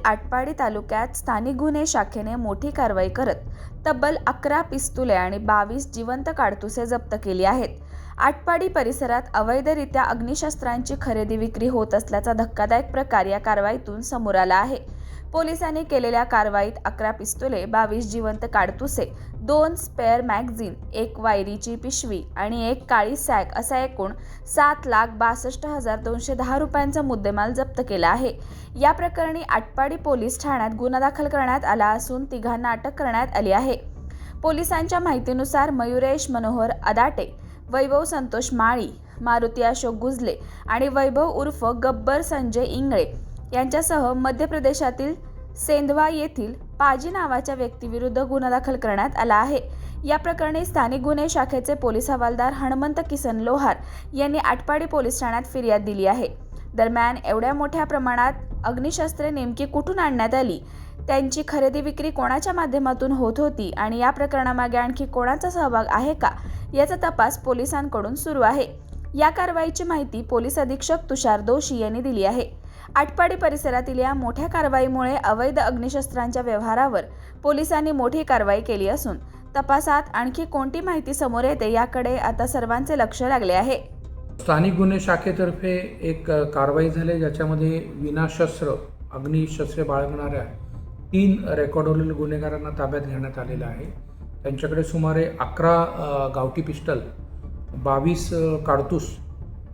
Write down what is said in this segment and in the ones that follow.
आटपाडी तालुक्यात स्थानिक गुन्हे शाखेने मोठी कारवाई करत तब्बल 11 पिस्तुले आणि 22 जिवंत काडतुसे जप्त केली आहेत। आटपाडी परिसरात अवैधरित्या अग्निशस्त्रांची खरेदी विक्री होत असल्याचा धक्कादायक प्रकार या कारवाईतून समोर आला आहे। पोलिसांनी केलेल्या कारवाईत 11 पिस्तुले, 22 जिवंत काडतुसे, 2 स्पेअर मॅगझिन, 1 वायरीची पिशवी आणि 1 काळी सॅक असा एकूण 7,62,210 रुपयांचा मुद्देमाल जप्त केला आहे। या प्रकरणी आटपाडी पोलीस ठाण्यात गुन्हा दाखल करण्यात आला असून तिघांना अटक करण्यात आली आहे। पोलिसांच्या माहितीनुसार मयुरेश मनोहर अदाटे, वैभव संतोष माळी, मारुती अशोक गुजले आणि वैभव उर्फ गब्बर संजय इंगळे यांच्यासह मध्य प्रदेशातील सेंधवा येथील पाजी नावाच्या व्यक्तीविरुद्ध गुन्हा दाखल करण्यात आला आहे। या प्रकरणी स्थानिक गुन्हे शाखेचे पोलीस हवालदार हनुमंत किसन लोहार यांनी आटपाडी पोलीस ठाण्यात फिर्याद दिली आहे। दरम्यान एवढ्या मोठ्या प्रमाणात अग्निशस्त्रे नेमकी कुठून आणण्यात आली, त्यांची खरेदी विक्री कोणाच्या माध्यमातून होत होती आणि या प्रकरणामागे आणखी कोणाचा सहभाग आहे का याचा तपास पोलिसांकडून सुरू आहे। या कारवाईची माहिती पोलीस अधीक्षक तुषार दोशी यांनी दिली आहे। आटपाडी परिसरातील या मोठ्या कारवाईमुळे अवैध अग्निशस्त्रांच्या व्यवहारावर पोलिसांनी मोठी कारवाई केली असून तपासात आणखी कोणती माहिती समोर येते याकडे आता सर्वांचे लक्ष लागले आहे। स्थानिक गुन्हे शाखेतर्फे एक कारवाई झाली ज्याच्यामध्ये विनाशस्त्र अग्निशस्त्रे बाळगणाऱ्या 3 रेकॉर्डवरील गुन्हेगारांना ताब्यात घेण्यात आलेलं आहे। त्यांच्याकडे सुमारे 11 गावठी पिस्टल, 22 काडतूस,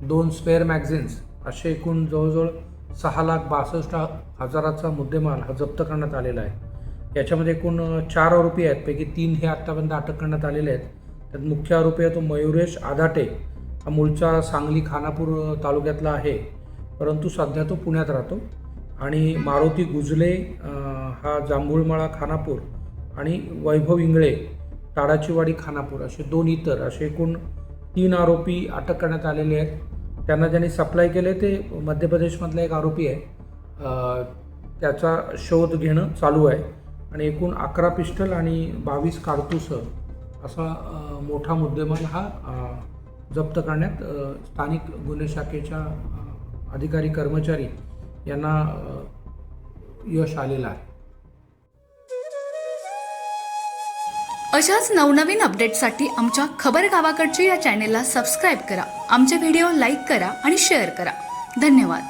2 स्पेअर मॅगझिन्स असे एकूण जवळजवळ 6,62,000चा मुद्देमाल हा जप्त करण्यात आलेला आहे। याच्यामध्ये एकूण 4 आरोपी आहेत, पैकी 3 हे आत्तापर्यंत अटक करण्यात आलेले आहेत। त्यात मुख्य आरोपी आहे तो मयुरेश आदाटे, हा मूळचा सांगली खानापूर तालुक्यातला आहे, परंतु सध्या तो पुण्यात राहतो। आणि मारुती गुजले हा जांभूळमाळा खानापूर आणि वैभव इंगळे ताडाचीवाडी खानापूर असे 2 इतर असे एकूण 3 आरोपी अटक करण्यात आलेले आहेत। त्यांना ज्यांनी सप्लाय केले ते मध्य प्रदेशमधला एक आरोपी आहे, त्याचा शोध घेणं चालू आहे। आणि एकूण 11 पिस्टल आणि 22 काडतूस असा मोठा मुद्देमाल हा जप्त करण्यात स्थानिक गुन्हे शाखेच्या अधिकारी कर्मचारी यांना यश आलेलं आहे। अशाच नवनवीन अपडेटसाठी आमच्या खबर गावाकडची या चॅनेलला सबस्क्राईब करा, आमचे व्हिडिओ लाईक करा आणि शेअर करा। धन्यवाद।